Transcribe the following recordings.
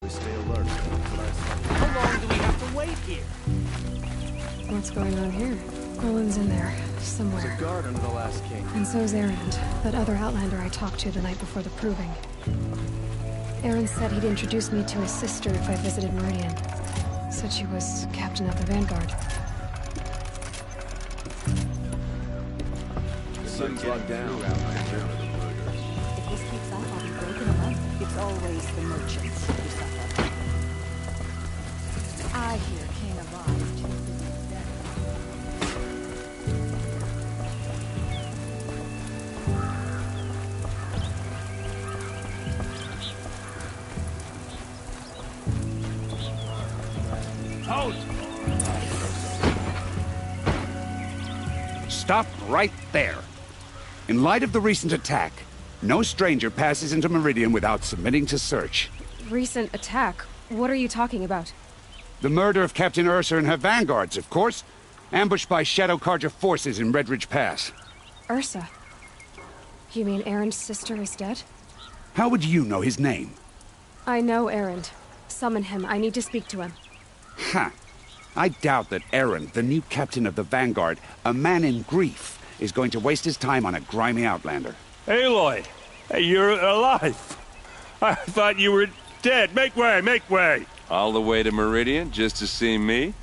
Stay alert. How long do we have to wait here? What's going on here? Olin's in there, somewhere. There's a guard under the last king. And so's Erend, that other Outlander I talked to the night before the proving. Erend said he'd introduce me to his sister if I visited Meridian. Said she was captain of the Vanguard. The sun's locked down. If this keeps up, I'll be broken a leg. It's always the merchants who suffer. I hear King arrived. Halt! Stop right there. In light of the recent attack, no stranger passes into Meridian without submitting to search. Recent attack? What are you talking about? The murder of Captain Ursa and her vanguards, of course. Ambushed by Shadow Carja forces in Redridge Pass. Ursa? You mean Erend's sister is dead? How would you know his name? I know Erend. Summon him. I need to speak to him. Ha! I doubt that Erend, the new captain of the Vanguard, a man in grief, is going to waste his time on a grimy outlander. Aloy! Hey, you're alive! I thought you were dead. Make way, make way! All the way to Meridian just to see me?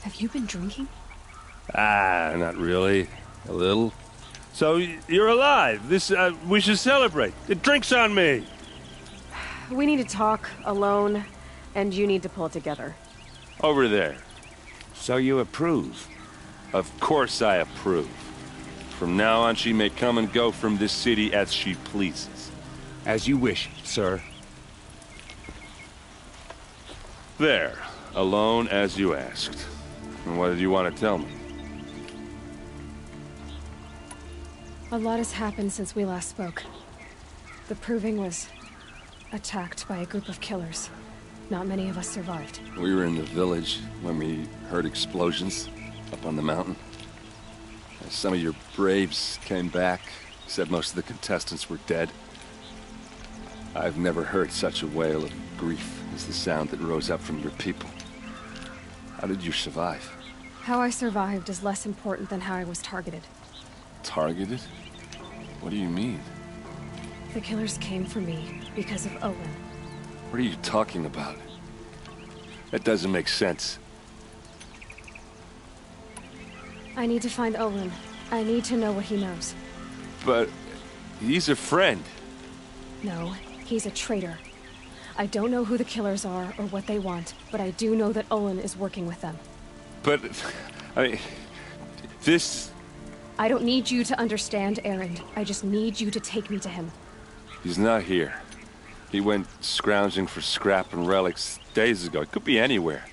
Have you been drinking? Ah, not really. A little. So, you're alive. We should celebrate. The drink's on me! We need to talk, alone, and you need to pull it together. Over there. So you approve? Of course I approve. From now on, she may come and go from this city as she pleases. As you wish, sir. There. Alone as you asked. And what did you want to tell me? A lot has happened since we last spoke. The Proving was attacked by a group of killers. Not many of us survived. We were in the village when we heard explosions up on the mountain. Some of your braves came back, said most of the contestants were dead. I've never heard such a wail of grief as the sound that rose up from your people. How did you survive? How I survived is less important than how I was targeted. Targeted? What do you mean? The killers came for me because of Olin. What are you talking about? That doesn't make sense. I need to find Olin. I need to know what he knows. But he's a friend. No, he's a traitor. I don't know who the killers are or what they want, but I do know that Olin is working with them. But, I mean, this... I don't need you to understand, Erend. I just need you to take me to him. He's not here. He went scrounging for scrap and relics days ago. It could be anywhere.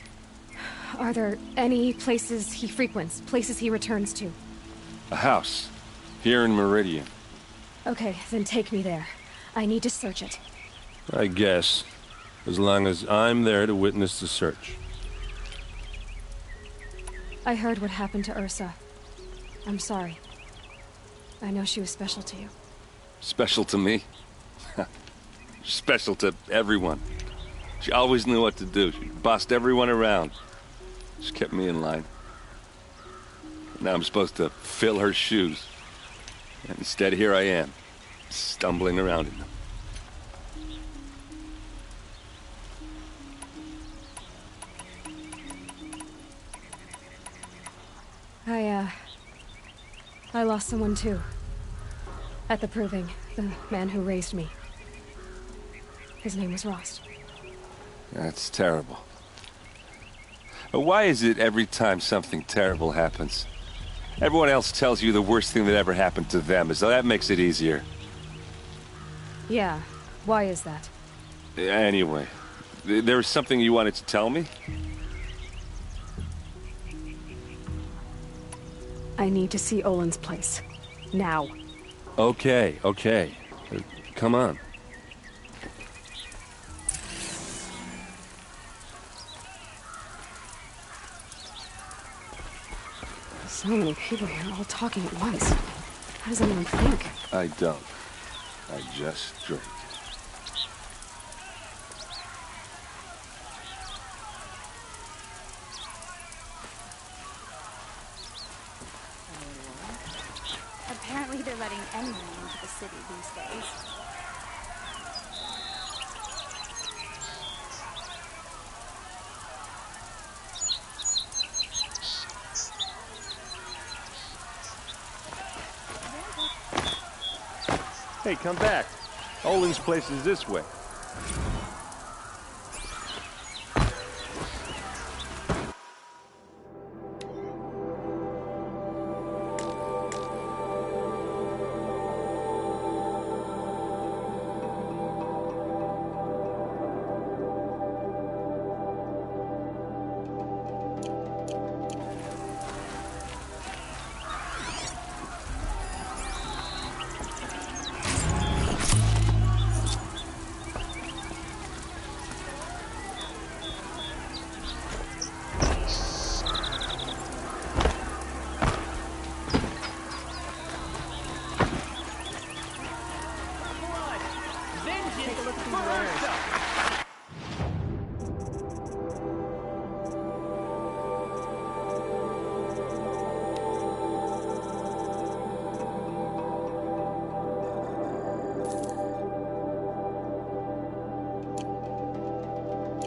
Are there any places he frequents, places he returns to? A house. Here in Meridian. Okay, then take me there. I need to search it. I guess. As long as I'm there to witness the search. I heard what happened to Ursa. I'm sorry. I know she was special to you. Special to me? Special to everyone. She always knew what to do. She bossed everyone around. She kept me in line. Now I'm supposed to fill her shoes. And instead, here I am, stumbling around in them. I lost someone too. At the Proving, the man who raised me. His name was Rost. That's terrible. Why is it every time something terrible happens, everyone else tells you the worst thing that ever happened to them, as though that makes it easier? Yeah, why is that? Anyway, there was something you wanted to tell me? I need to see Olin's place. Now. Okay. Come on. So many people here, all talking at once. How does anyone think? I don't. I just drink. letting anyone into the city these days. Hey, come back. Olin's place is this way.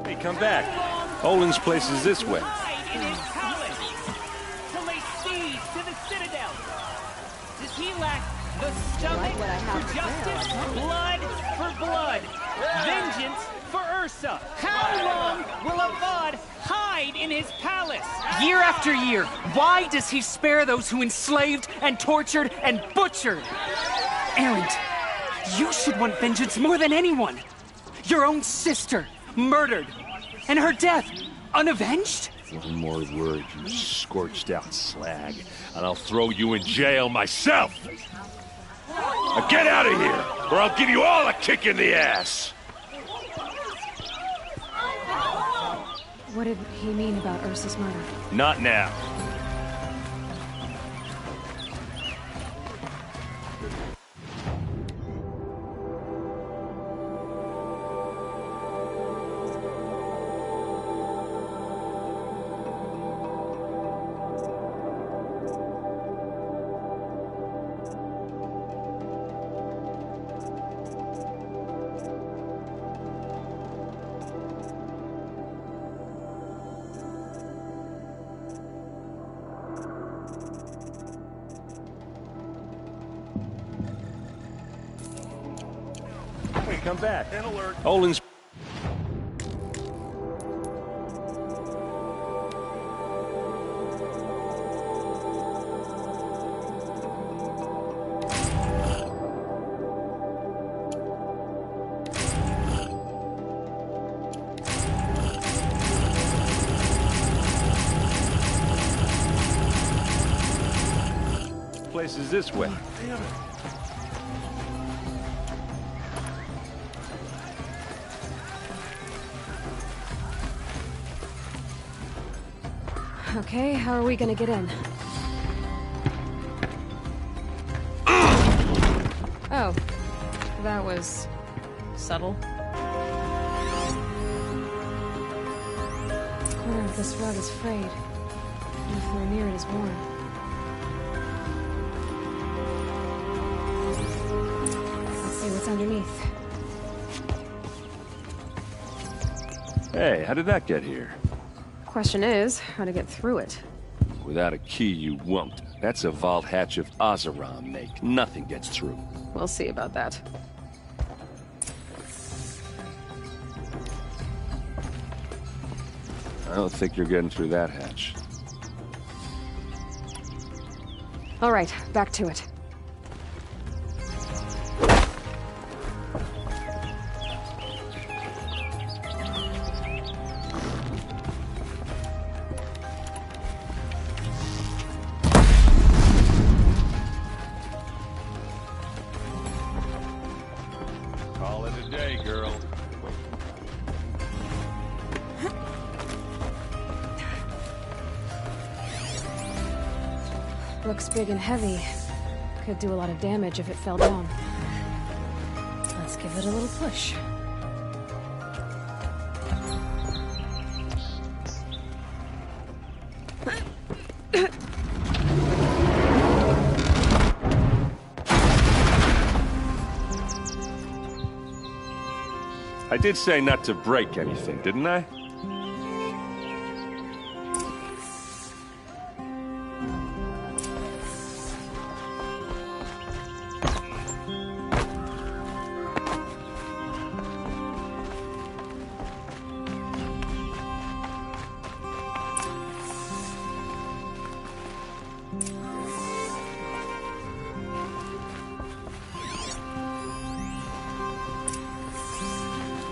Hey, come back. Olin's place is this way. In his palace to lay siege to the citadel. Does he lack the stomach what I have for to justice, say. blood for blood, vengeance for Ursa? How long will Avad hide in his palace? Year after year, why does he spare those who enslaved and tortured and butchered? Erend, you should want vengeance more than anyone. Your own sister, murdered, and her death, unavenged? One more word, you scorched out slag, and I'll throw you in jail myself! Now get out of here, or I'll give you all a kick in the ass! What did he mean about Ursa's murder? Not now. Hey, come back. An alert. Olin's... place is this way. Damn it. Okay, how are we gonna get in? Oh, that was subtle. The corner of this rug is frayed, and the floor near it is worn. Let's see what's underneath. Hey, how did that get here? Question is, how to get through it. Without a key, you won't. That's a vault hatch of Oseram make. Nothing gets through. We'll see about that. I don't think you're getting through that hatch. All right, back to it. Call it a day, girl. Looks big and heavy. Could do a lot of damage if it fell down. Let's give it a little push. did say not to break anything, didn't I?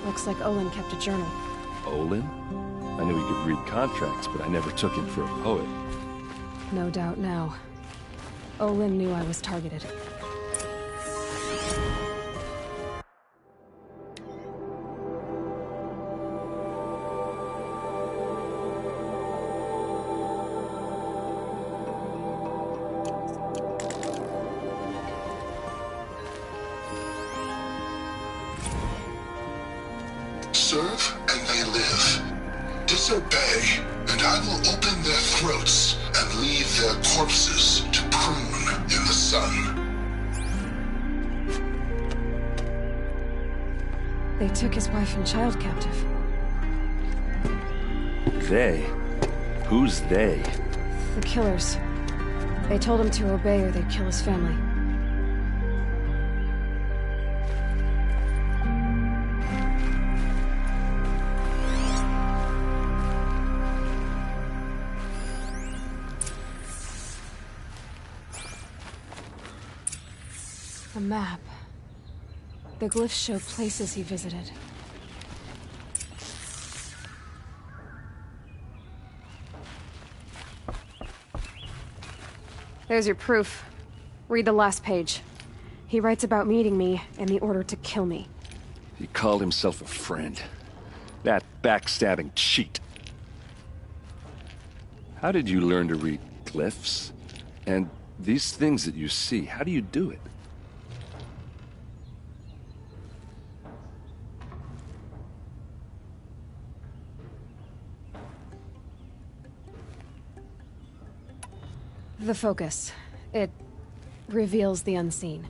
Looks like Olin kept a journal. Olin? I knew he could read contracts, but I never took him for a poet. No doubt now. Olin knew I was targeted. Serve and they live. Disobey, and I will open their throats and leave their corpses to prune in the sun. They took his wife and child captive. They? Who's they? The killers. They told him to obey or they'd kill his family. A map. The glyphs show places he visited. There's your proof. Read the last page. He writes about meeting me and the order to kill me. He called himself a friend. That backstabbing cheat. How did you learn to read glyphs? And these things that you see, how do you do it? The focus. It reveals the unseen.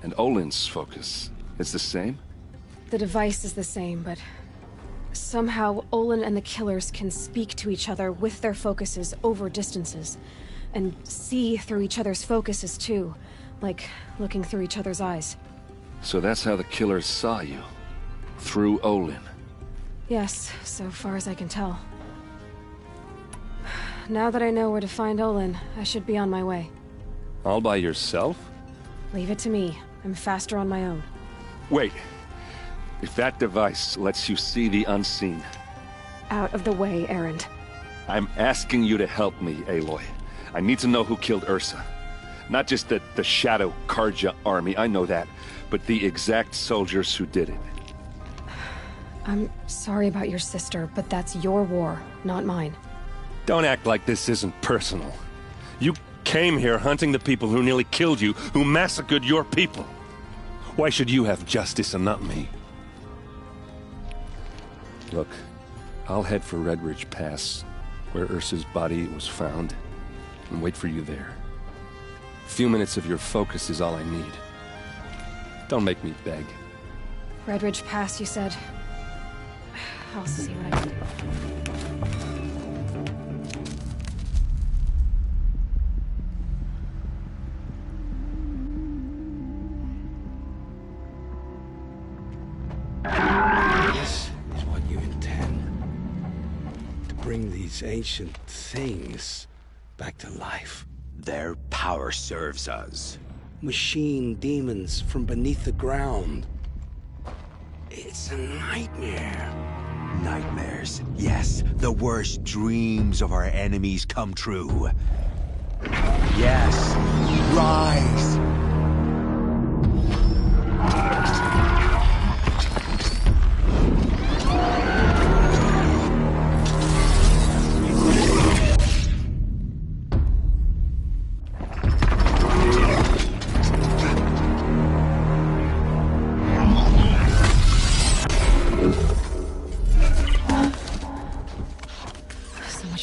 And Olin's focus is the same? The device is the same, but somehow Olin and the killers can speak to each other with their focuses over distances, and see through each other's focuses too, like looking through each other's eyes. So that's how the killers saw you? Through Olin? Yes, so far as I can tell. Now that I know where to find Olin, I should be on my way. All by yourself? Leave it to me. I'm faster on my own. Wait. If that device lets you see the unseen... Out of the way, Erend. I'm asking you to help me, Aloy. I need to know who killed Ursa. Not just the Shadow Karja army, I know that, but the exact soldiers who did it. I'm sorry about your sister, but that's your war, not mine. Don't act like this isn't personal. You came here hunting the people who nearly killed you, who massacred your people. Why should you have justice and not me? Look, I'll head for Red Ridge Pass, where Ursa's body was found, and wait for you there. A few minutes of your focus is all I need. Don't make me beg. Red Ridge Pass, you said? I'll see what I can do. This is what you intend. To bring these ancient things back to life. Their power serves us. Machine demons from beneath the ground. It's a nightmare. Nightmares. Yes, the worst dreams of our enemies come true. Yes, rise!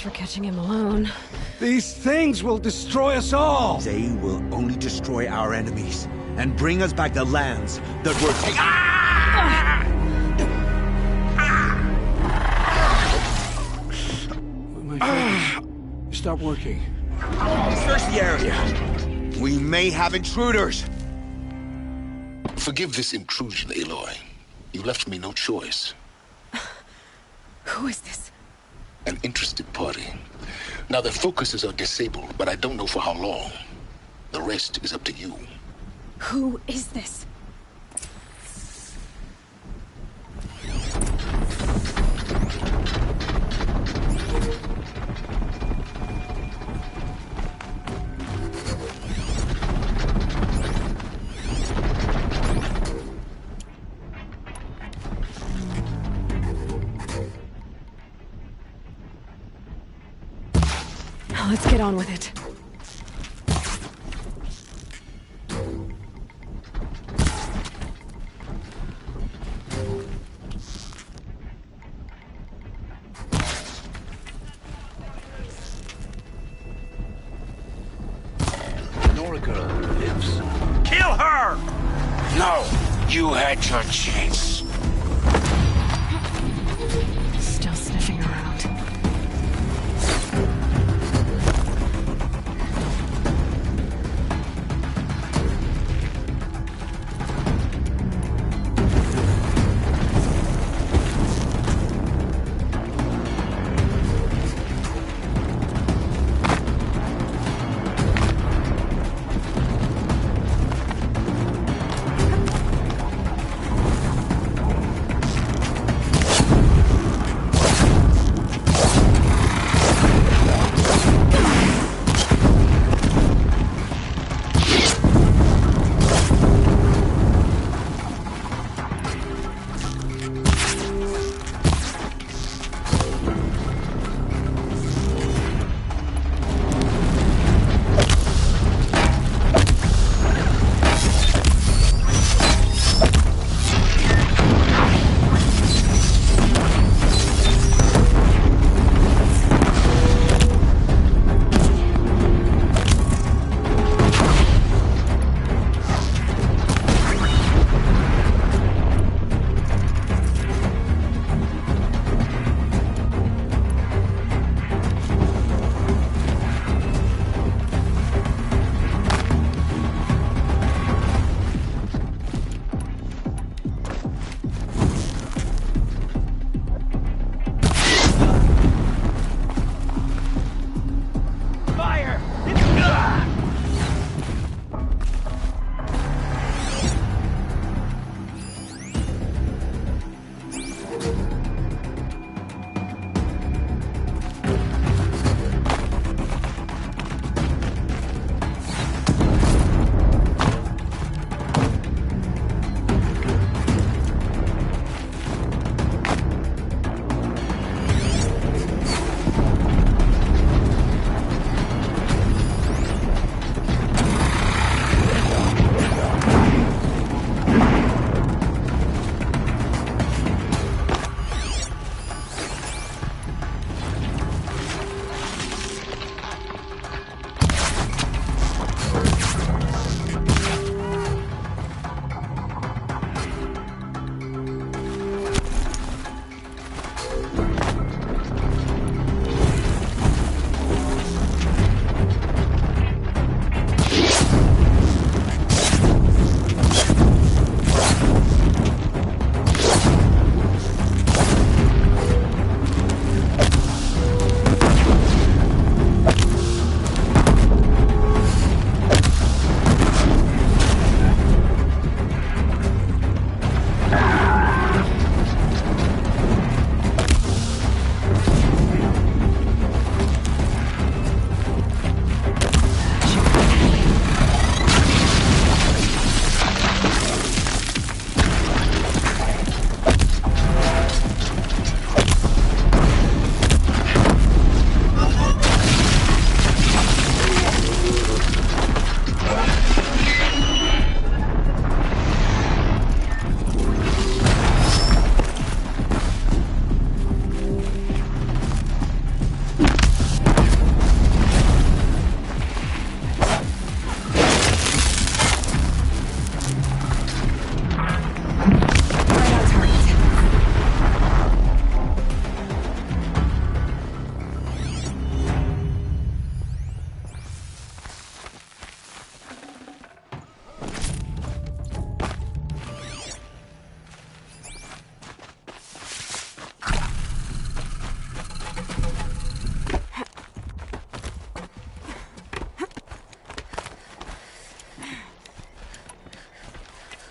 For catching him alone. These things will destroy us all! They will only destroy our enemies and bring us back the lands that were taken. Ah! start working. Search the area. We may have intruders. Forgive this intrusion, Aloy. You left me no choice. Who is this? An interested party. Now, their focuses are disabled, but I don't know for how long. The rest is up to you. Who is this? Let's get on with it. Nora girl lives. Kill her! No, you had your chance. Still sniffing around.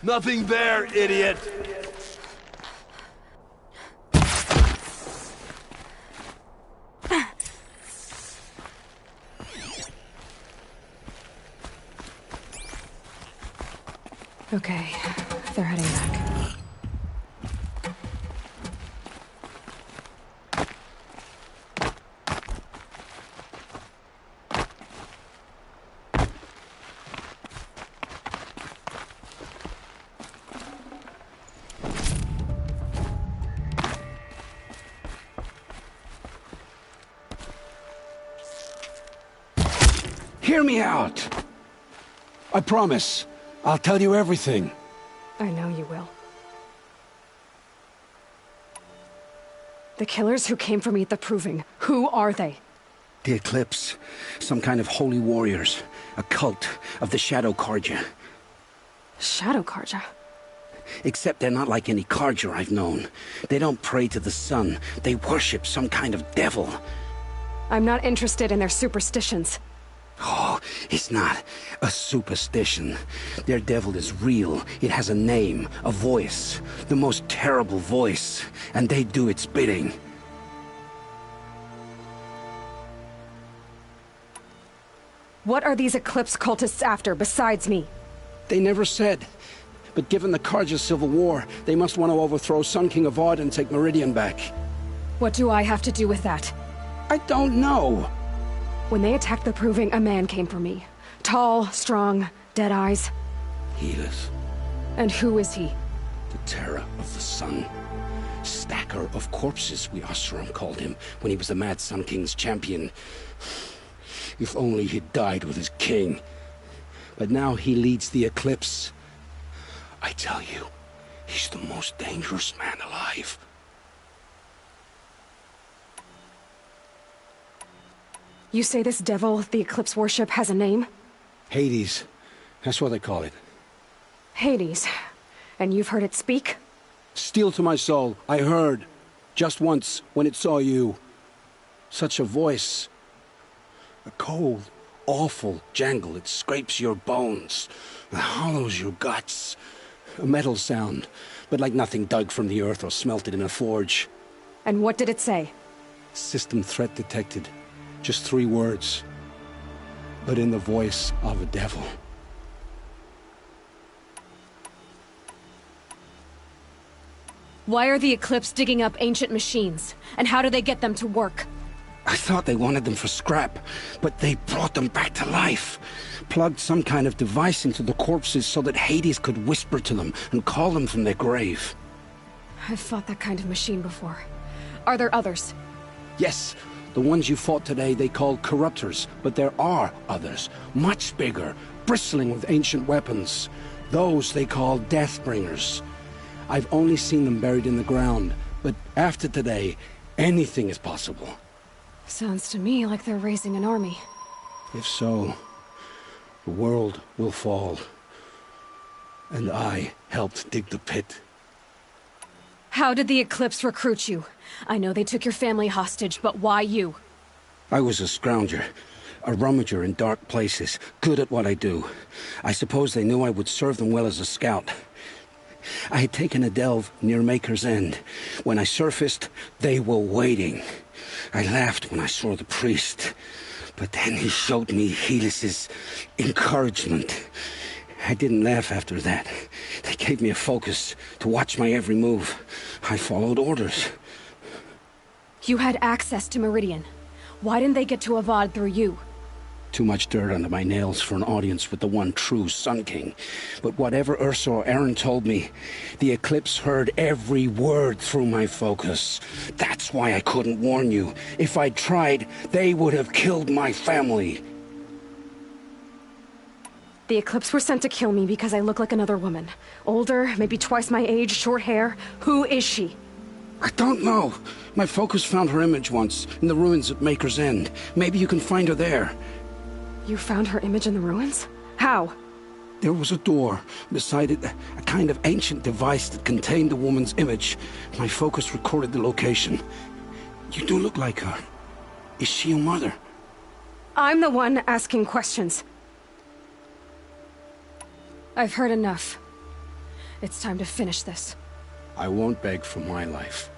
Nothing there, idiot! Okay, they're heading back. Hear me out! I promise. I'll tell you everything. I know you will. The killers who came for me at the Proving, who are they? The Eclipse. Some kind of holy warriors. A cult of the Shadow Carja. Shadow Carja? Except they're not like any Carja I've known. They don't pray to the sun. They worship some kind of devil. I'm not interested in their superstitions. Oh, it's not a superstition. Their devil is real. It has a name, a voice. The most terrible voice. And they do its bidding. What are these Eclipse cultists after, besides me? They never said. But given the Carja civil war, they must want to overthrow Sun King Avad and take Meridian back. What do I have to do with that? I don't know. When they attacked the Proving, a man came for me. Tall, strong, dead eyes. Healers. And who is he? The terror of the sun. Stacker of corpses, we Oseram called him, when he was the Mad Sun King's champion. If only he'd died with his king. But now he leads the Eclipse. I tell you, he's the most dangerous man alive. You say this devil the Eclipse worship has a name? Hades. That's what they call it. Hades. And you've heard it speak? Steel to my soul, I heard. Just once, when it saw you. Such a voice. A cold, awful jangle. It scrapes your bones. It hollows your guts. A metal sound, but like nothing dug from the earth or smelted in a forge. And what did it say? System threat detected. Just 3 words. But in the voice of a devil. Why are the Eclipse digging up ancient machines? And how do they get them to work? I thought they wanted them for scrap, but they brought them back to life. Plugged some kind of device into the corpses so that Hades could whisper to them and call them from their grave. I've fought that kind of machine before. Are there others? Yes, the ones you fought today they called corruptors, but there are others, much bigger, bristling with ancient weapons. Those they call Deathbringers. I've only seen them buried in the ground, but after today, anything is possible. Sounds to me like they're raising an army. If so, the world will fall. And I helped dig the pit. How did the Eclipse recruit you? I know they took your family hostage, but why you? I was a scrounger, a rummager in dark places, good at what I do. I suppose they knew I would serve them well as a scout. I had taken a delve near Maker's End. When I surfaced, they were waiting. I laughed when I saw the priest, but then he showed me Helis's encouragement. I didn't laugh after that. They gave me a focus to watch my every move. I followed orders. You had access to Meridian. Why didn't they get to Avad through you? Too much dirt under my nails for an audience with the one true Sun King. But whatever Ursa or Aaron told me, the Eclipse heard every word through my focus. That's why I couldn't warn you. If I'd tried, they would have killed my family. The Eclipse were sent to kill me because I look like another woman. Older, maybe twice my age, short hair. Who is she? I don't know. My focus found her image once, in the ruins at Maker's End. Maybe you can find her there. You found her image in the ruins? How? There was a door. Beside it, a kind of ancient device that contained the woman's image. My focus recorded the location. You do look like her. Is she your mother? I'm the one asking questions. I've heard enough. It's time to finish this. I won't beg for my life.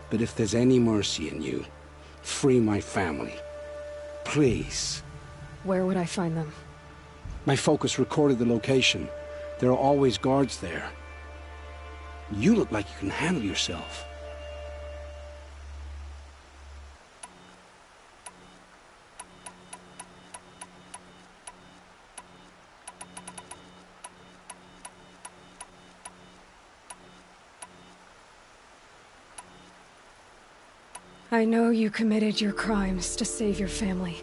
But if there's any mercy in you, free my family. Please. Where would I find them? My focus recorded the location. There are always guards there. You look like you can handle yourself. I know you committed your crimes to save your family.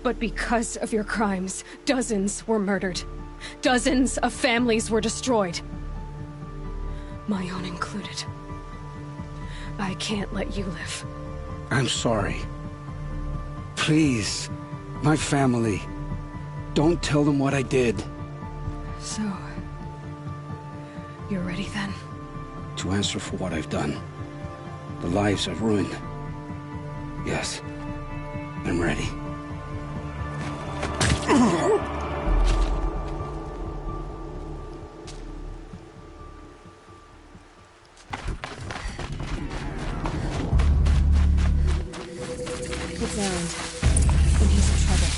But because of your crimes, dozens were murdered. Dozens of families were destroyed. My own included. I can't let you live. I'm sorry. Please, my family. Don't tell them what I did. So... you're ready then? To answer for what I've done. The lives I've ruined. Yes, I'm ready. It's Aaron, and he's in trouble.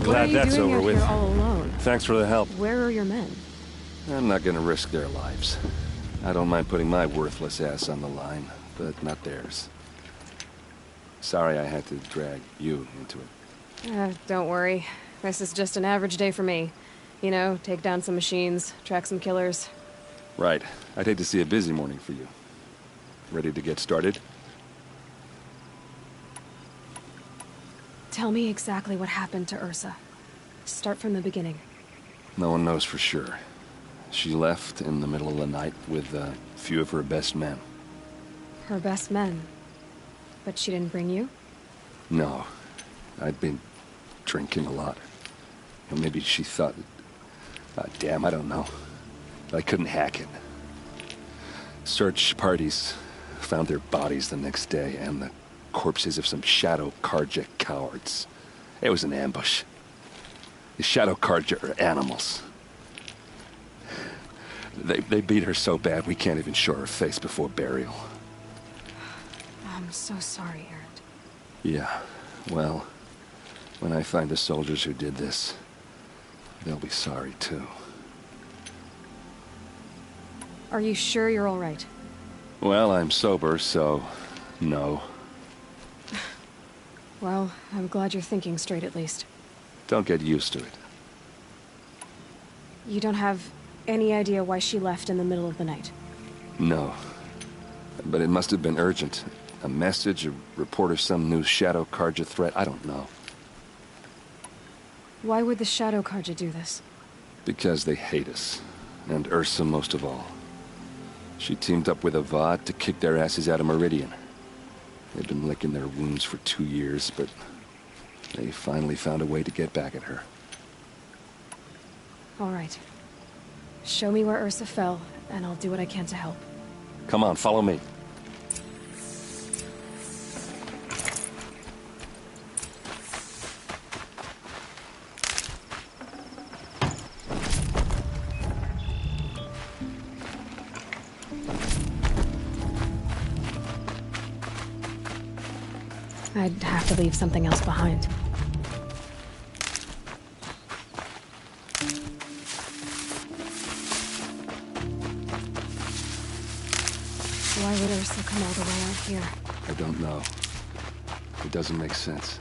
Glad that's over with. You're all alone. Thanks for the help. Where are your men? I'm not gonna risk their lives. I don't mind putting my worthless ass on the line, but not theirs. Sorry I had to drag you into it. Don't worry. This is just an average day for me. You know, take down some machines, track some killers. Right. I'd hate to see a busy morning for you. Ready to get started? Tell me exactly what happened to Ursa. Start from the beginning. No one knows for sure. She left in the middle of the night with a few of her best men. Her best men? But she didn't bring you? No. I'd been drinking a lot. Or maybe she thought... damn, I don't know. I couldn't hack it. Search parties found their bodies the next day, and the corpses of some Shadow Karja cowards. It was an ambush. The Shadow Karja are animals. They beat her so bad we can't even show her face before burial. I'm so sorry, Aaron. Yeah, well, when I find the soldiers who did this, they'll be sorry too. Are you sure you're all right? Well, I'm sober, so no. Well, I'm glad you're thinking straight at least. Don't get used to it. You don't have any idea why she left in the middle of the night? No. But it must have been urgent. A message, a report of some new Shadow Karja threat, I don't know. Why would the Shadow Karja do this? Because they hate us. And Ursa most of all. She teamed up with Avad to kick their asses out of Meridian. They've been licking their wounds for 2 years, but they finally found a way to get back at her. All right. Show me where Ursa fell, and I'll do what I can to help. Come on, follow me. I'd have to leave something else behind. Why would Ursa come all the way out here? I don't know. It doesn't make sense.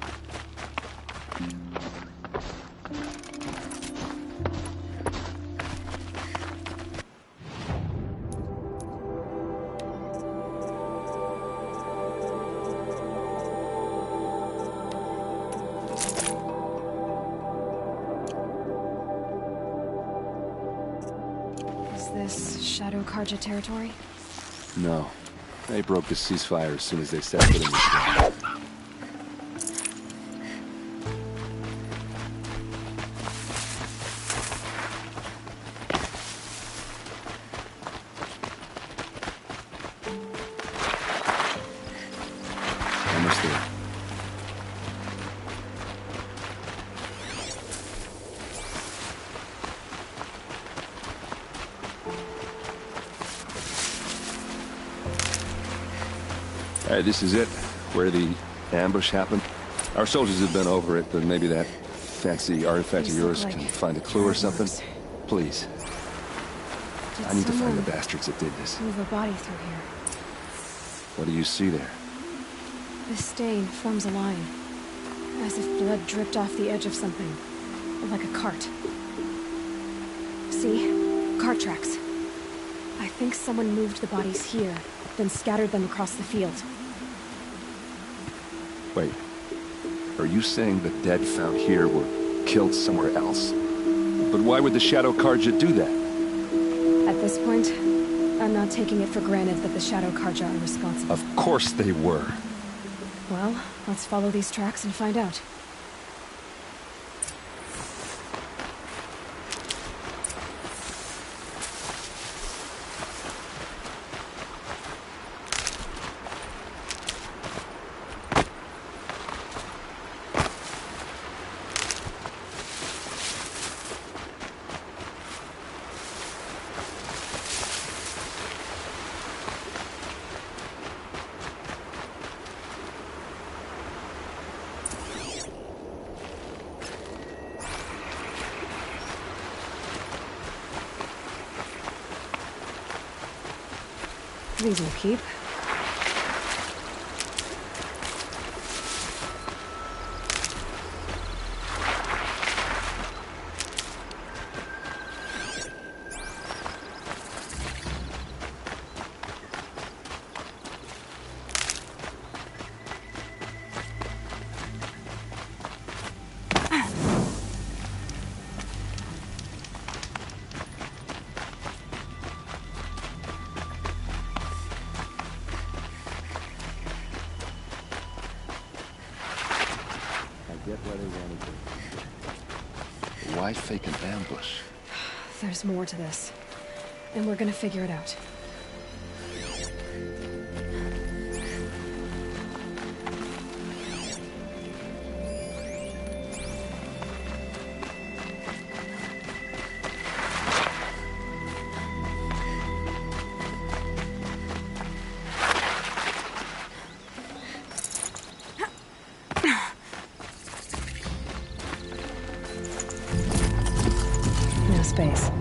Is this Shadow Karja territory? No. They broke the ceasefire as soon as they set foot in the sky. Almost there. All right, this is it, where the ambush happened. Our soldiers have been over it, but maybe that fancy artifact of These look yours like can find a clue or something. arrows. Please. Did I need to find someone the bastards that did this. move a body through here? What do you see there? This stain forms a line, as if blood dripped off the edge of something, like a cart. See? Cart tracks. I think someone moved the bodies here, then scattered them across the field. Wait. Are you saying the dead found here were killed somewhere else? But why would the Shadow Karja do that? At this point, I'm not taking it for granted that the Shadow Karja are responsible. Of course they were. Well, let's follow these tracks and find out. These will keep. Get where they wanted to. Why fake an ambush? There's more to this, and we're gonna figure it out. No space.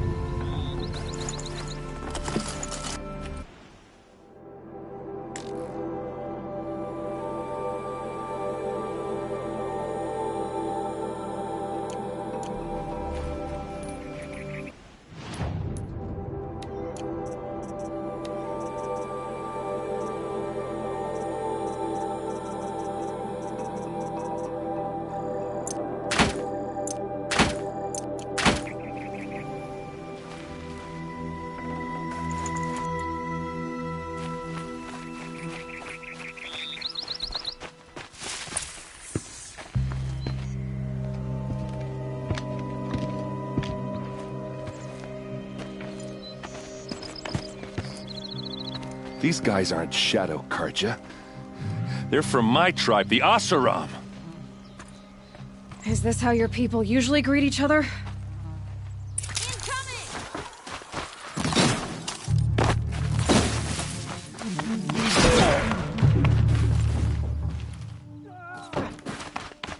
These guys aren't Shadow Karja. They're from my tribe, the Asaram. Is this how your people usually greet each other?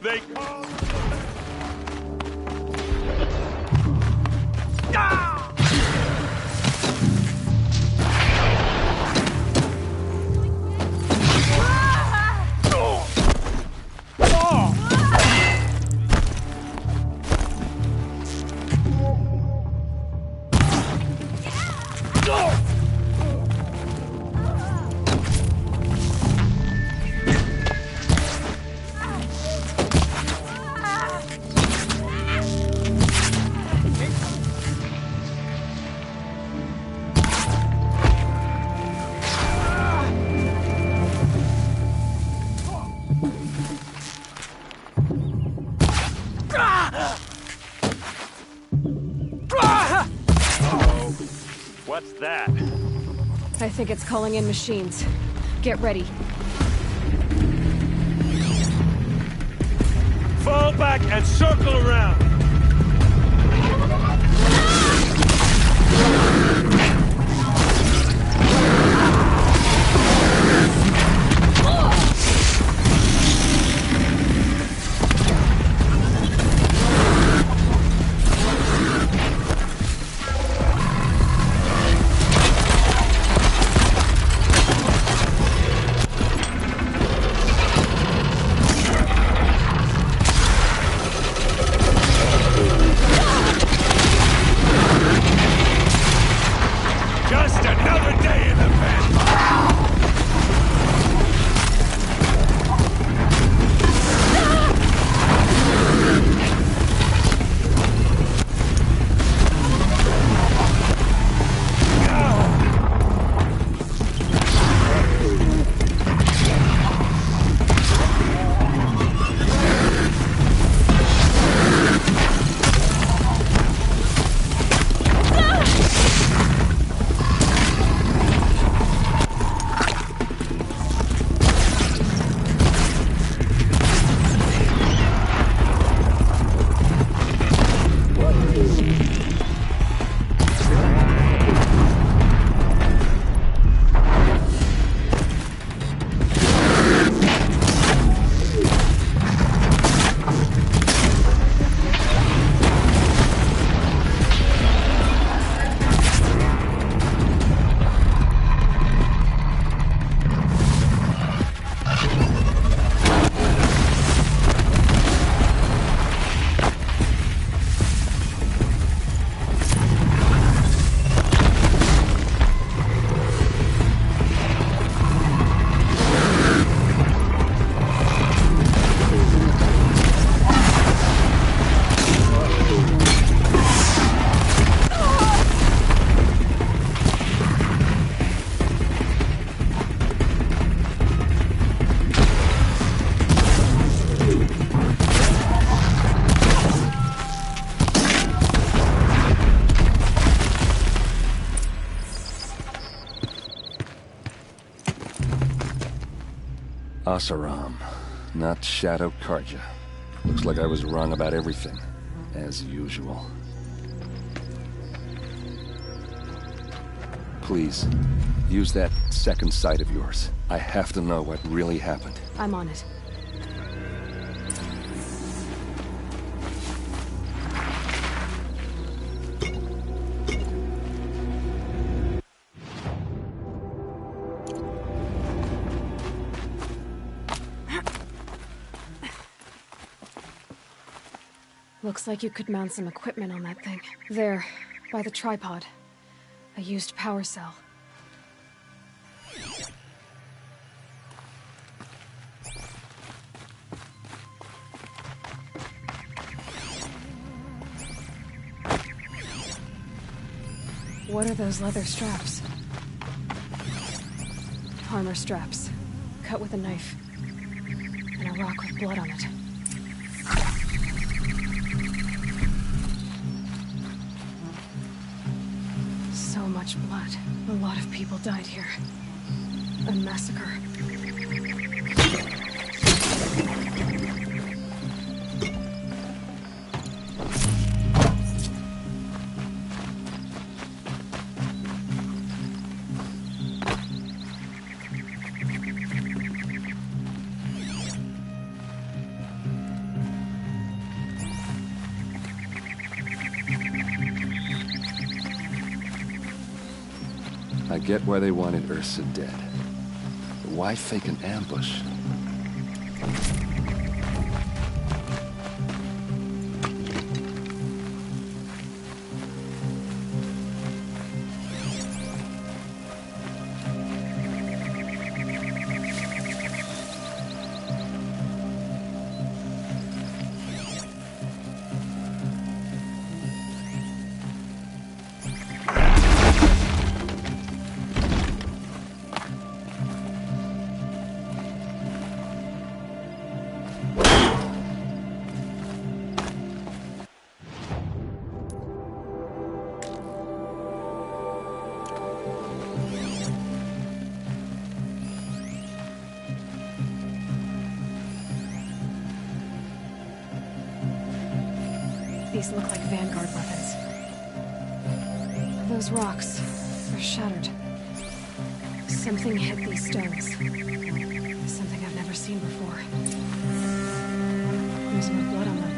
They call. What's that? I think it's calling in machines. Get ready. Fall back and circle around. Asaram, not Shadow Karja. Looks like I was wrong about everything, as usual. Please, use that second sight of yours. I have to know what really happened. I'm on it. Looks like you could mount some equipment on that thing. There, by the tripod. A used power cell. What are those leather straps? Armor straps, cut with a knife. And a rock with blood on it. So much blood. A lot of people died here. A massacre. I get why they wanted Ursa dead. But why fake an ambush? These look like Vanguard weapons. Those rocks are shattered. Something hit these stones. Something I've never seen before. There's more blood on them.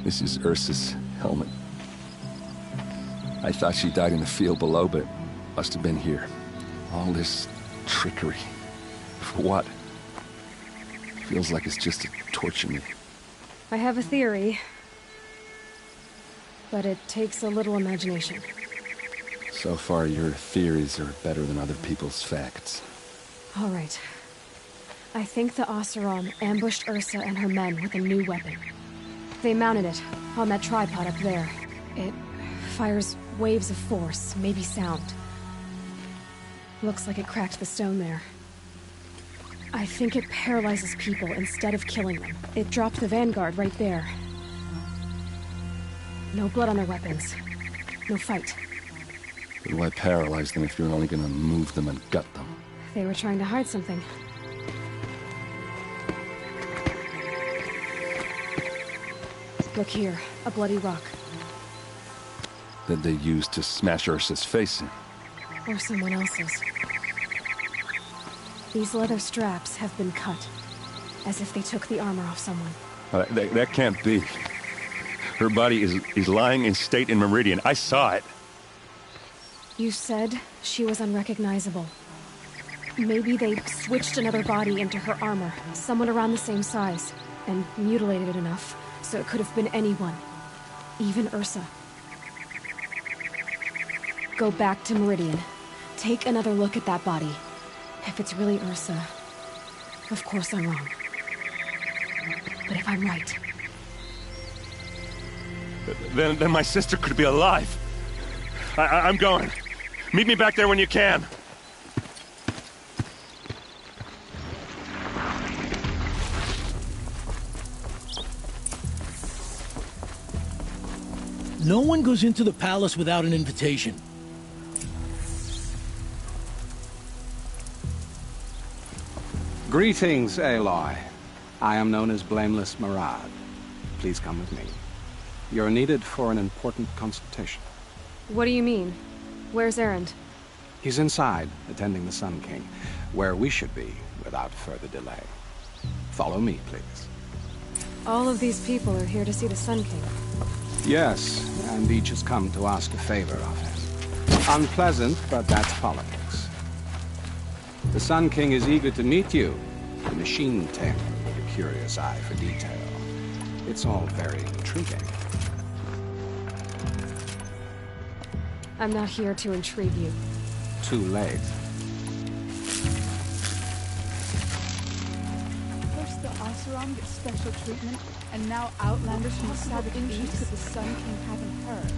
This is Ursa's helmet. I thought she died in the field below, but must have been here. All this trickery. For what? Feels like it's just to torture me. I have a theory, but it takes a little imagination. So far, your theories are better than other people's facts. All right. I think the Oseram ambushed Ursa and her men with a new weapon. They mounted it on that tripod up there. It fires waves of force, maybe sound. Looks like it cracked the stone there. I think it paralyzes people instead of killing them. It dropped the Vanguard right there. No blood on their weapons. No fight. But why paralyze them if you're only gonna move them and gut them? They were trying to hide something. Look here, a bloody rock. That they used to smash Ursa's face in. Or someone else's. These leather straps have been cut, as if they took the armor off someone. That can't be. Her body is lying in state in Meridian. I saw it. You said she was unrecognizable. Maybe they switched another body into her armor, someone around the same size, and mutilated it enough so it could have been anyone, even Ursa. Go back to Meridian. Take another look at that body. If it's really Ursa, of course I'm wrong. But if I'm right... Then my sister could be alive. I'm going. Meet me back there when you can. No one goes into the palace without an invitation. Greetings, Aloy. I am known as Blameless Marad. Please come with me. You're needed for an important consultation. What do you mean? Where's Erend? He's inside, attending the Sun King, where we should be without further delay. Follow me, please. All of these people are here to see the Sun King. Yes, and each has come to ask a favor of him. Unpleasant, but that's politics. The Sun King is eager to meet you, the machine tamer with a curious eye for detail. It's all very intriguing. I'm not here to intrigue you. Too late. First the Oseram get special treatment, and now Outlanders from the Savage East could the Sun King haven't heard.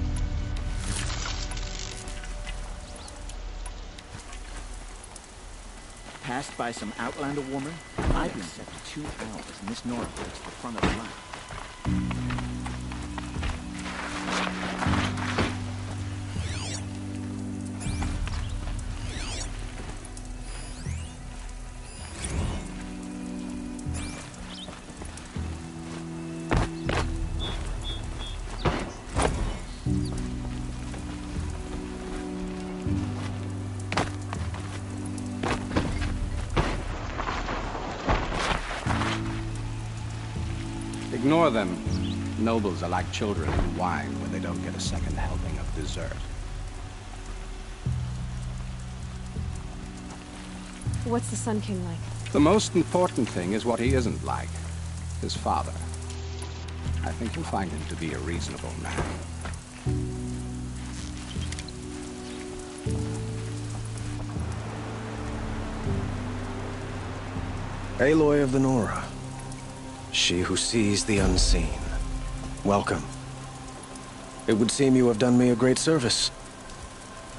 Passed by some Outlander woman? I've been set for 2 hours, and this North goes to the front of the line. Ignore them. Nobles are like children who whine when they don't get a second helping of dessert. What's the Sun King like? The most important thing is what he isn't like. His father. I think you'll find him to be a reasonable man. Aloy of the Nora. She who sees the unseen. Welcome. It would seem you have done me a great service.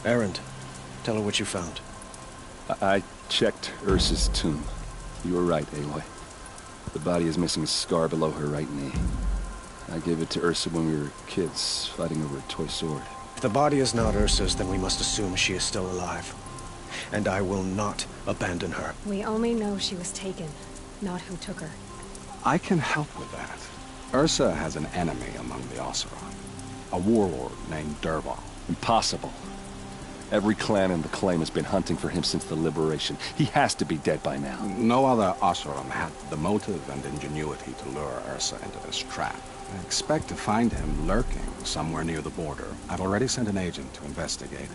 Erend, tell her what you found. I checked Ursa's tomb. You were right, Aloy. The body is missing a scar below her right knee. I gave it to Ursa when we were kids, fighting over a toy sword. If the body is not Ursa's, then we must assume she is still alive. and I will not abandon her. We only know she was taken, not who took her. I can help with that. Ursa has an enemy among the Oseram. A warlord named Dervahl. Impossible. Every clan in the claim has been hunting for him since the liberation. He has to be dead by now. No other Oseram had the motive and ingenuity to lure Ursa into this trap. I expect to find him lurking somewhere near the border. I've already sent an agent to investigate.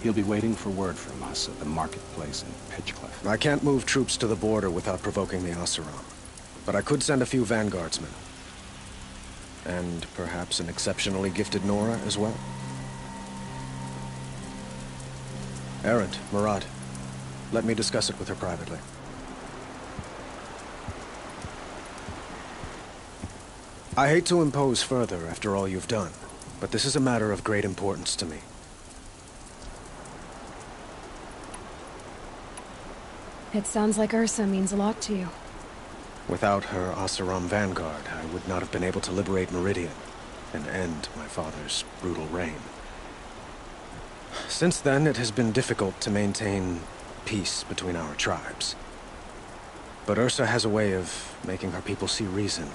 He'll be waiting for word from us at the marketplace in Pitchcliff. I can't move troops to the border without provoking the Oseram. But I could send a few vanguardsmen. And perhaps an exceptionally gifted Nora as well. Erend, Murad, let me discuss it with her privately. I hate to impose further after all you've done, but this is a matter of great importance to me. It sounds like Ursa means a lot to you. Without her Oseram vanguard, I would not have been able to liberate Meridian and end my father's brutal reign. Since then, it has been difficult to maintain peace between our tribes. But Ursa has a way of making her people see reason.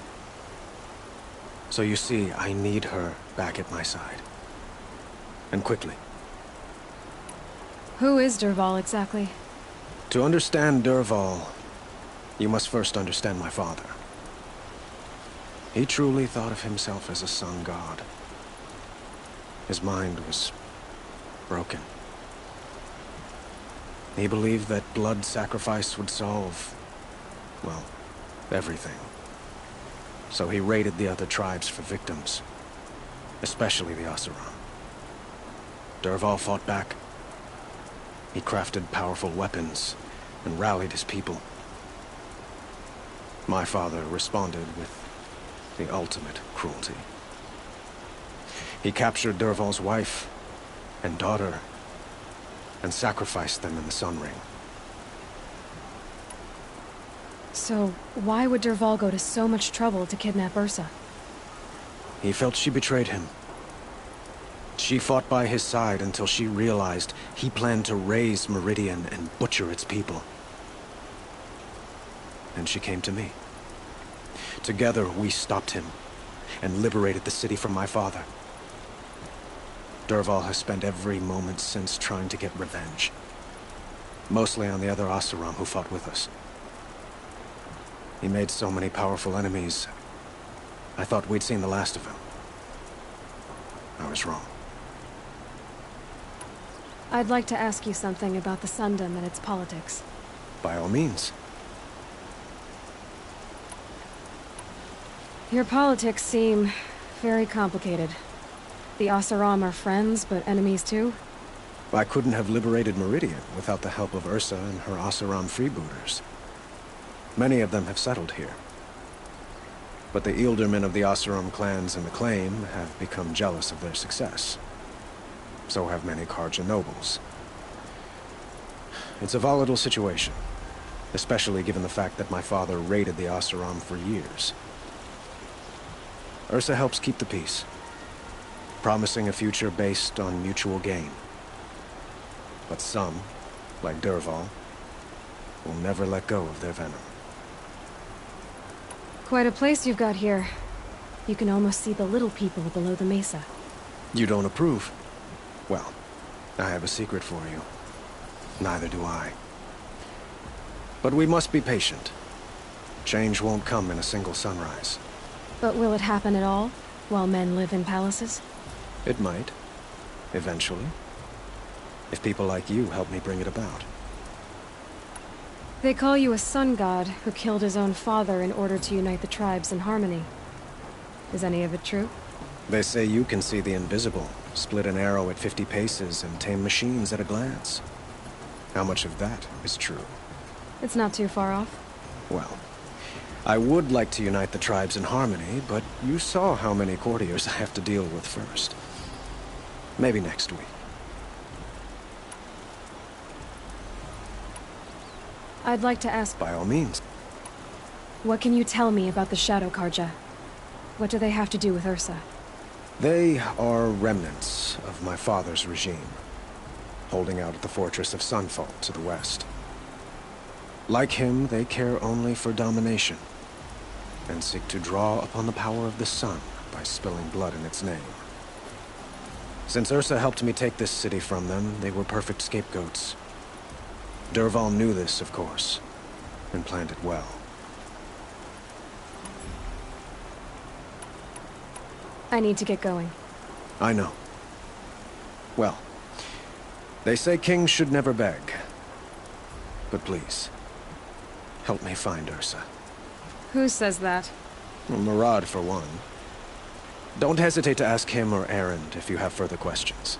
So you see, I need her back at my side. And quickly. Who is Dervahl exactly? To understand Dervahl, you must first understand my father. He truly thought of himself as a sun god. His mind was broken. He believed that blood sacrifice would solve, well, everything. So he raided the other tribes for victims, especially the Oseram. Dervahl fought back. He crafted powerful weapons and rallied his people. My father responded with the ultimate cruelty. He captured Dervahl's wife and daughter and sacrificed them in the Sun Ring. So, why would Dervahl go to so much trouble to kidnap Ursa? He felt she betrayed him. She fought by his side until she realized he planned to raise Meridian and butcher its people. And she came to me. Together, we stopped him and liberated the city from my father. Dervahl has spent every moment since trying to get revenge. Mostly on the other Oseram who fought with us. He made so many powerful enemies, I thought we'd seen the last of him. I was wrong. I'd like to ask you something about the Sundom and its politics. By all means. Your politics seem very complicated. The Oseram are friends, but enemies too? I couldn't have liberated Meridian without the help of Ursa and her Oseram freebooters. Many of them have settled here. But the Ealdormen of the Oseram clans in the claim have become jealous of their success. So have many Karja nobles. It's a volatile situation, especially given the fact that my father raided the Oseram for years. Ursa helps keep the peace, promising a future based on mutual gain. But some, like Dervahl, will never let go of their venom. Quite a place you've got here. You can almost see the little people below the mesa. You don't approve? Well, I have a secret for you. Neither do I. But we must be patient. Change won't come in a single sunrise. But will it happen at all, while men live in palaces? It might. Eventually. If people like you help me bring it about. They call you a sun god who killed his own father in order to unite the tribes in harmony. Is any of it true? They say you can see the invisible, split an arrow at 50 paces, and tame machines at a glance. How much of that is true? It's not too far off. Well, I would like to unite the tribes in harmony, but you saw how many courtiers I have to deal with first. Maybe next week. I'd like to ask... By all means. What can you tell me about the Shadow Karja? What do they have to do with Ursa? They are remnants of my father's regime. holding out at the fortress of Sunfall to the west. Like him, they care only for domination, and seek to draw upon the power of the sun by spilling blood in its name. Since Ursa helped me take this city from them, they were perfect scapegoats. Dervahl knew this, of course, and planned it well. I need to get going. I know. Well, they say kings should never beg. But please, help me find Ursa. Who says that? Well, Murad, for one. Don't hesitate to ask him or Erend if you have further questions.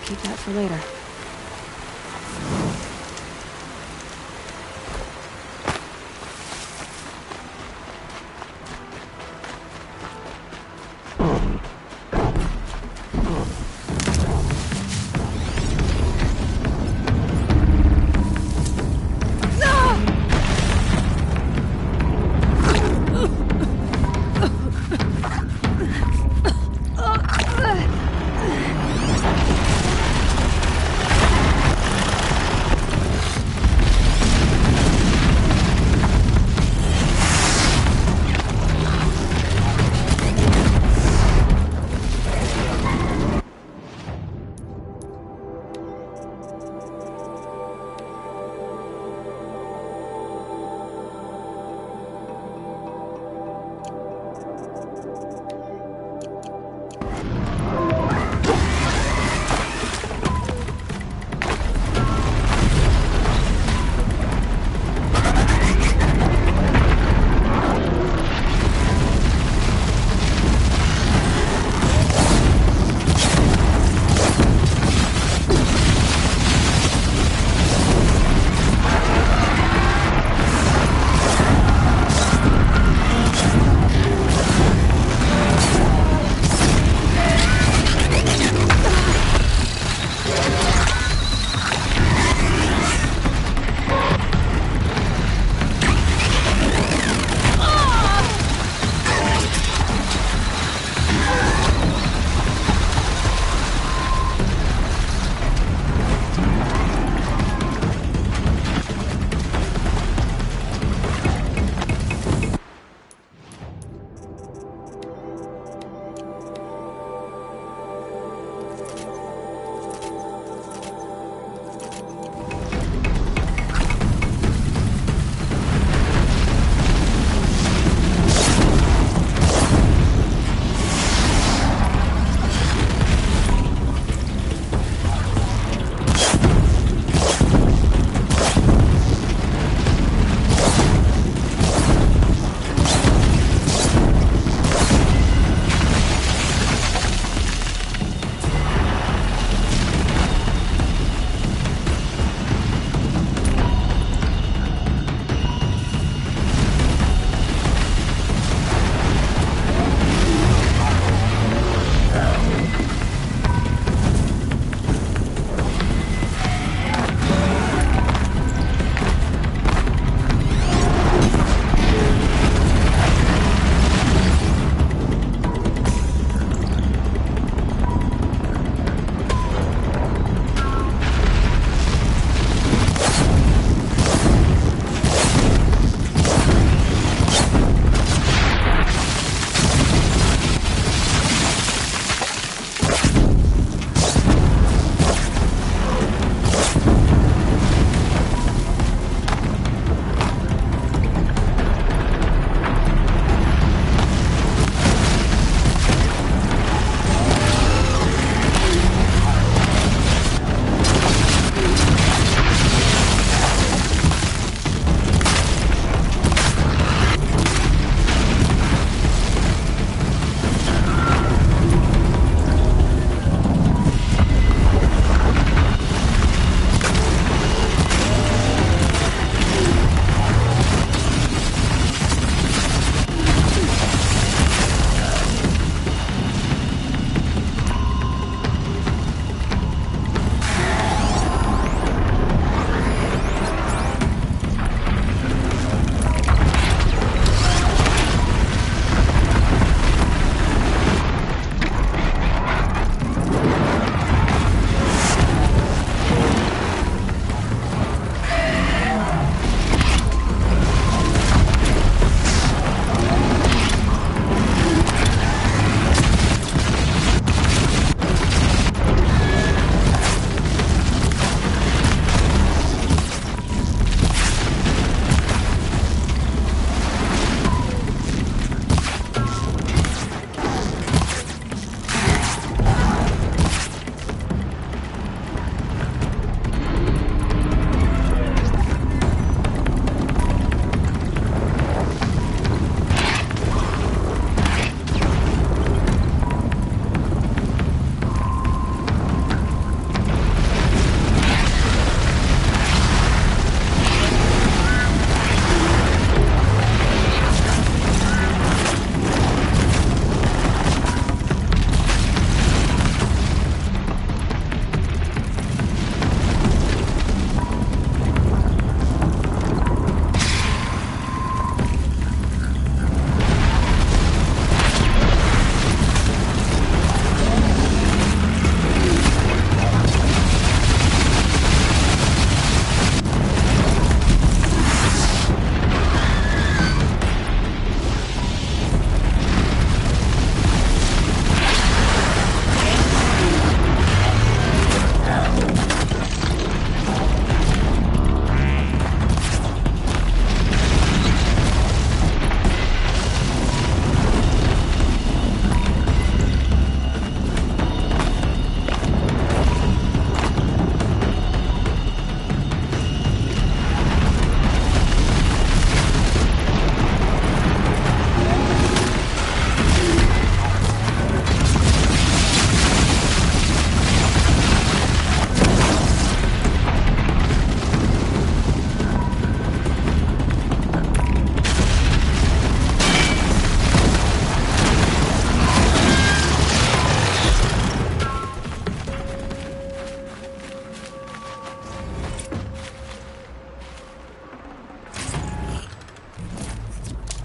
Keep that for later.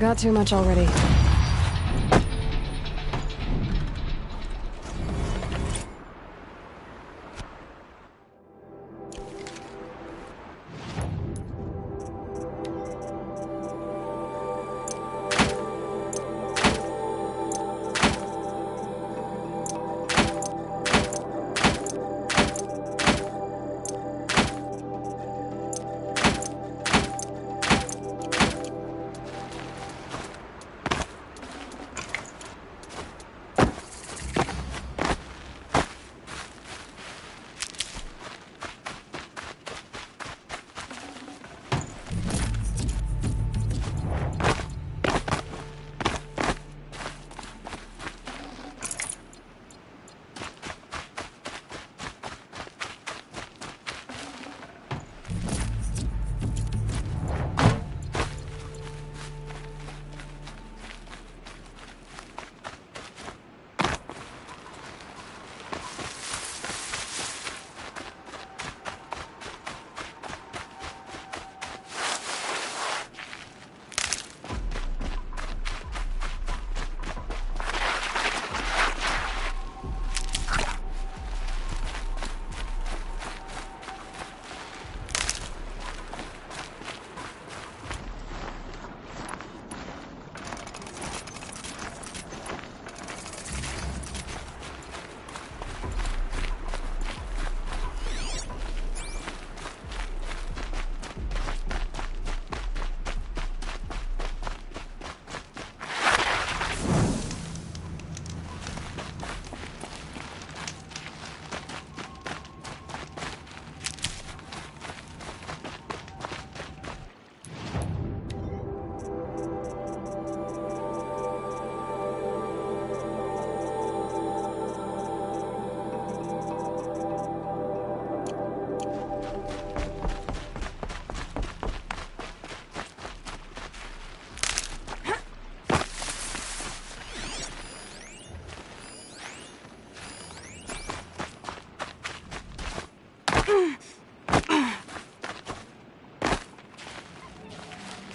Got too much already.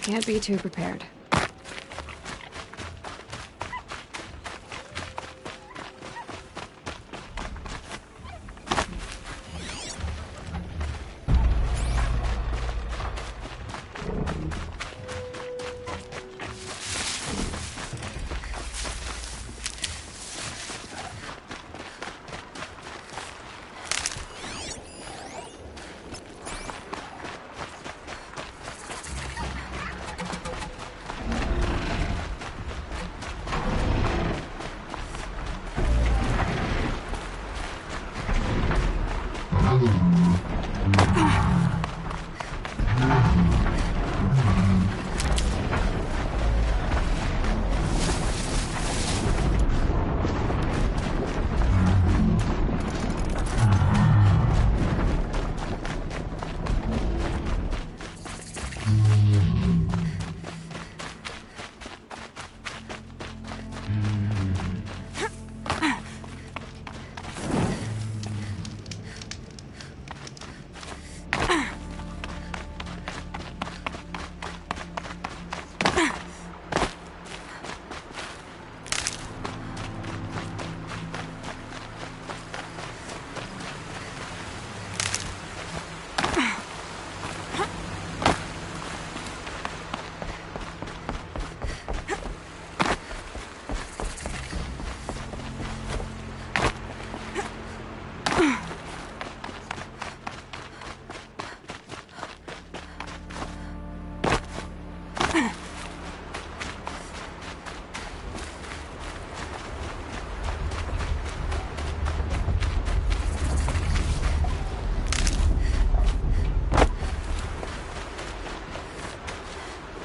Can't be too prepared.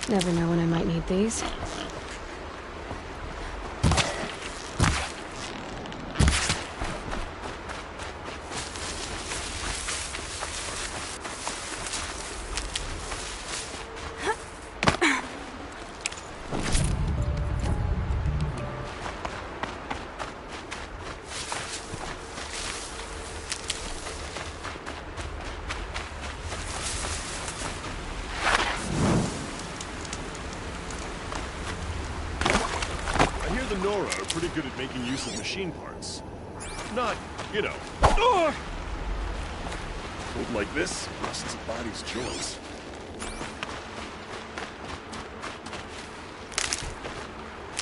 Never know when I might need these. Nora are pretty good at making use of machine parts. Not, you know, pulled like this, rusts a body's joints.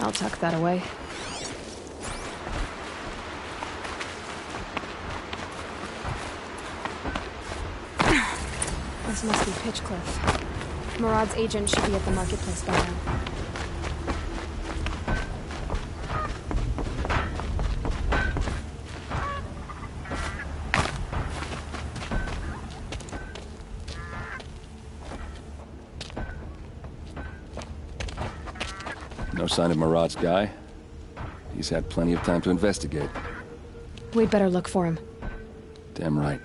I'll tuck that away. This must be Pitchcliff. Murad's agent should be at the marketplace by now. No sign of Murad's guy. He's had plenty of time to investigate. We'd better look for him. Damn right.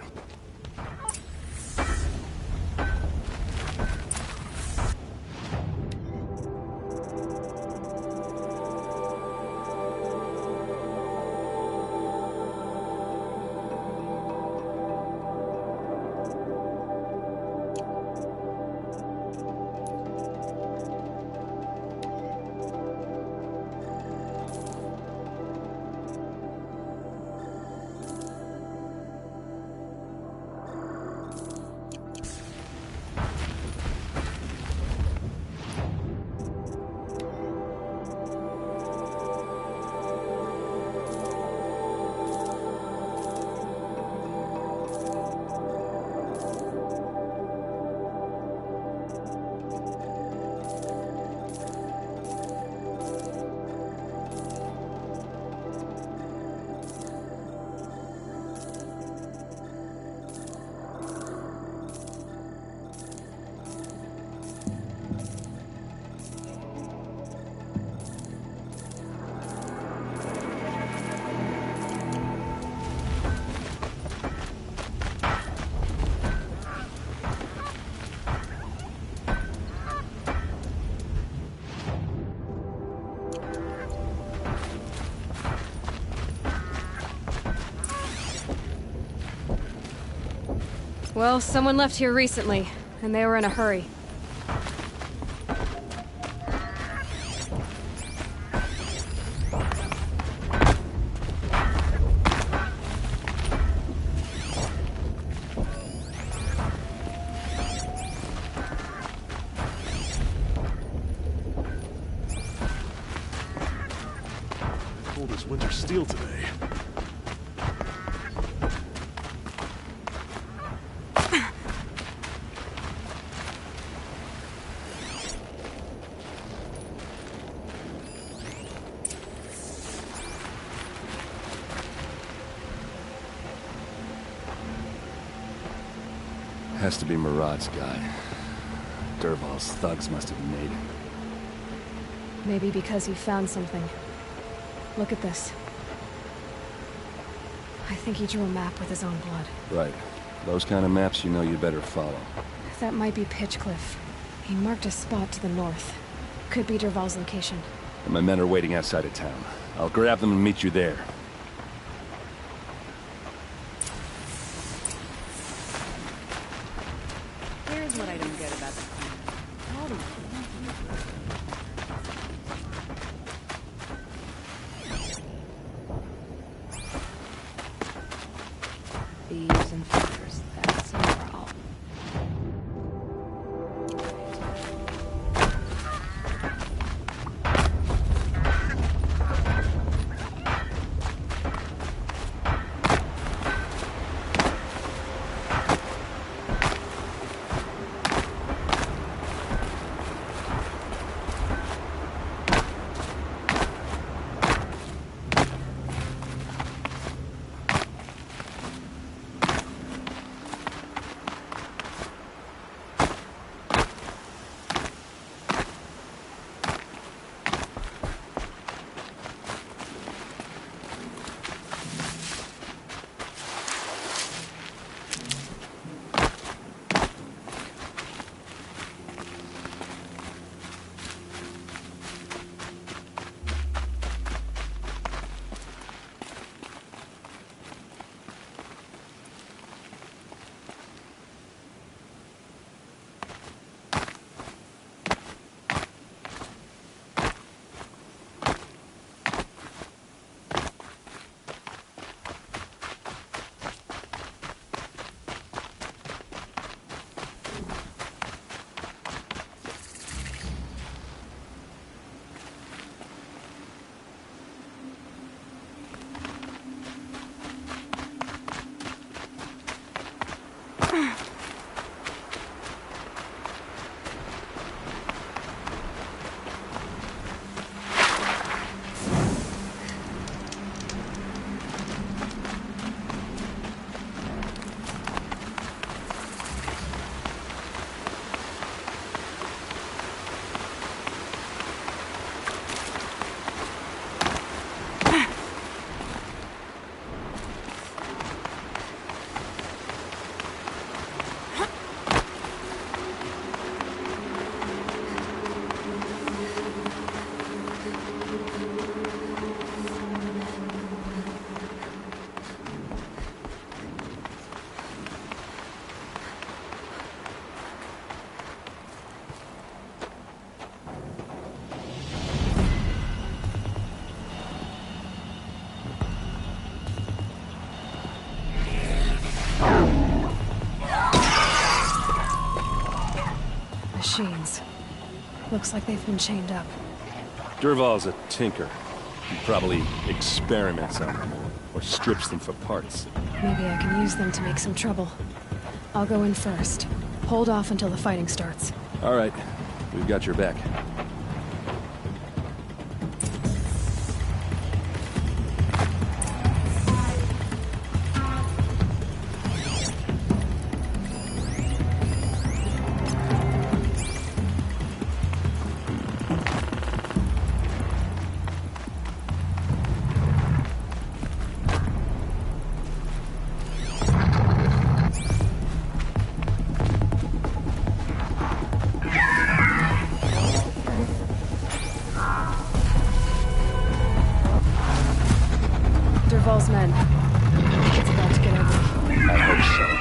Well, someone left here recently, and they were in a hurry. Cold as winter steel today. Has to be Murad's guy. Dervahl's thugs must have made him. Maybe because he found something. Look at this. I think he drew a map with his own blood. Right. Those kind of maps you know you better follow. That might be Pitchcliff. He marked a spot to the north. Could be Dervahl's location. And my men are waiting outside of town. I'll grab them and meet you there. Here's what I don't get about the thieves and fuckers, that's immoral. machines. Looks like they've been chained up. Dervahl's a tinker. He probably experiments on them, or strips them for parts. Maybe I can use them to make some trouble. I'll go in first. Hold off until the fighting starts. All right. We've got your back. Dervahl's men. It's about to get ugly. I hope so.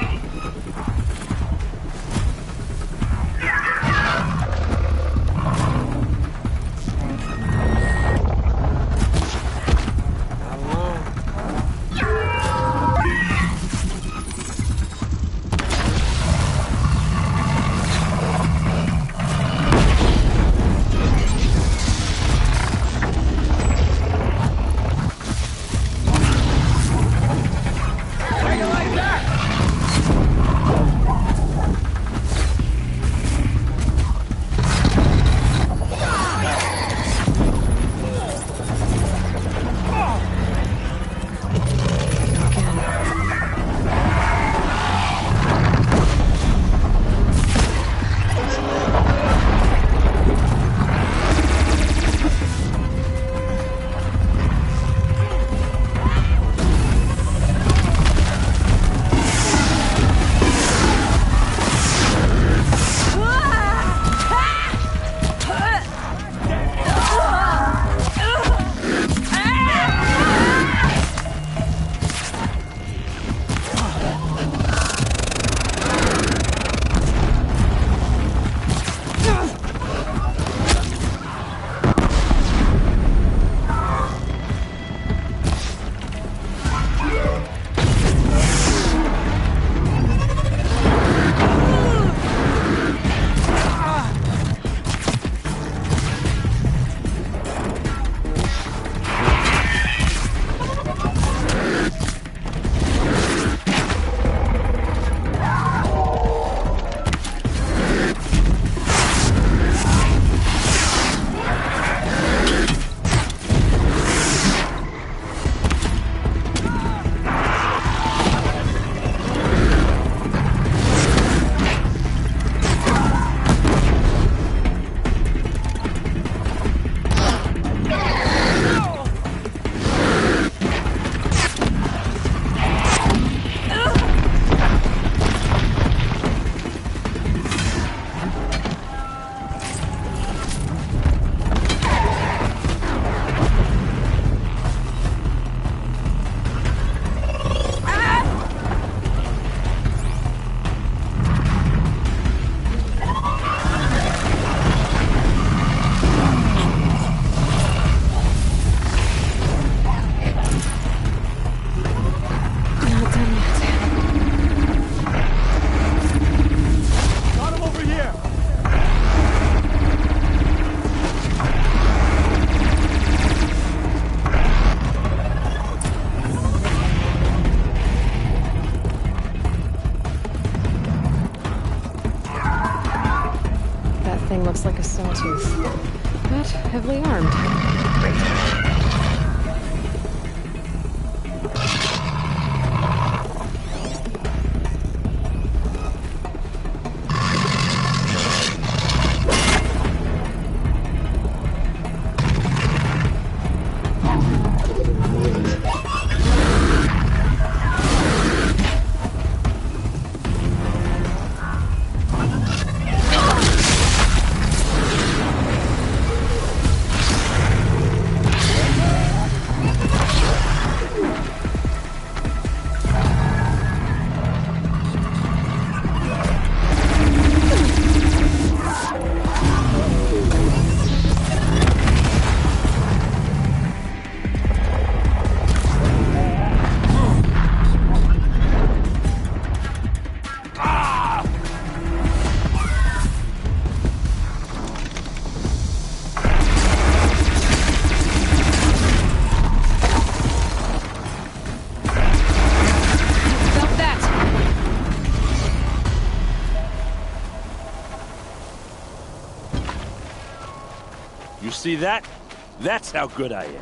Looks like a sawtooth, but heavily armed. You see that? That's how good I am.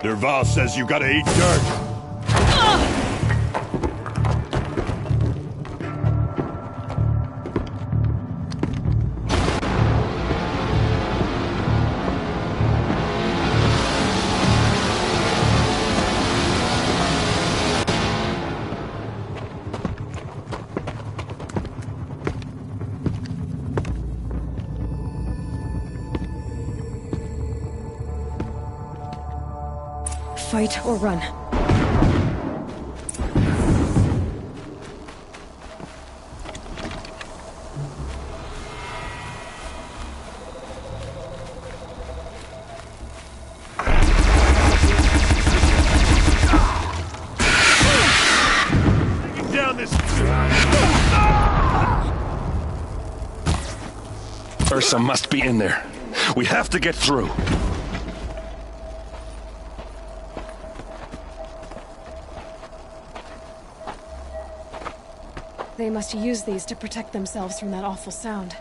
Derval says you gotta eat dirt. Fight or run. Down this. Ursa must be in there. We have to get through. They must use these to protect themselves from that awful sound.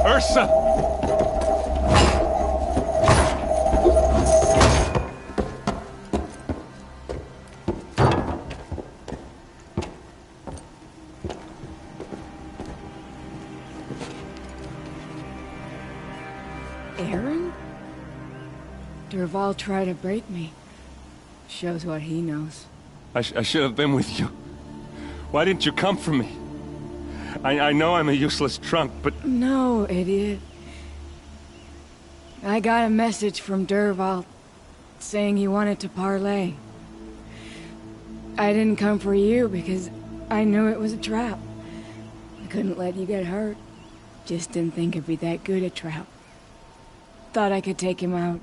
Ursa! Aaron? Derval tried to break me. Shows what he knows. I should have been with you. Why didn't you come for me? I know I'm a useless trunk, but... No, idiot. I got a message from Derval saying he wanted to parlay. I didn't come for you because I knew it was a trap. I couldn't let you get hurt. Just didn't think it'd be that good a trap. Thought I could take him out.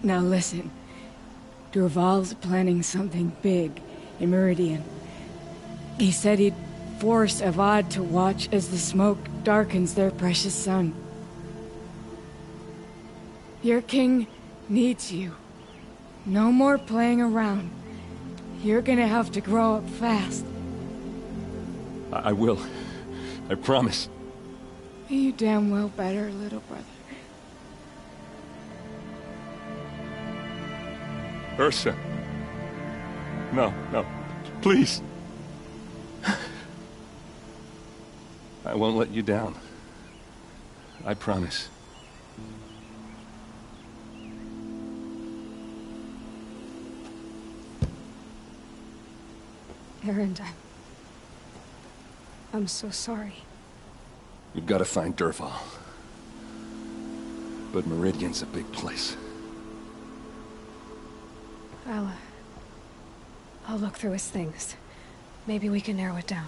Now listen. Derval's planning something big in Meridian. He said he'd force Avad to watch as the smoke darkens their precious sun. Your king needs you. No more playing around. You're gonna have to grow up fast. I will. I promise. You damn well better, little brother. Ursa. No, no. Please. I won't let you down. I promise. Aaron, I'm so sorry. We've got to find Derval. But Meridian's a big place. I'll look through his things. Maybe we can narrow it down.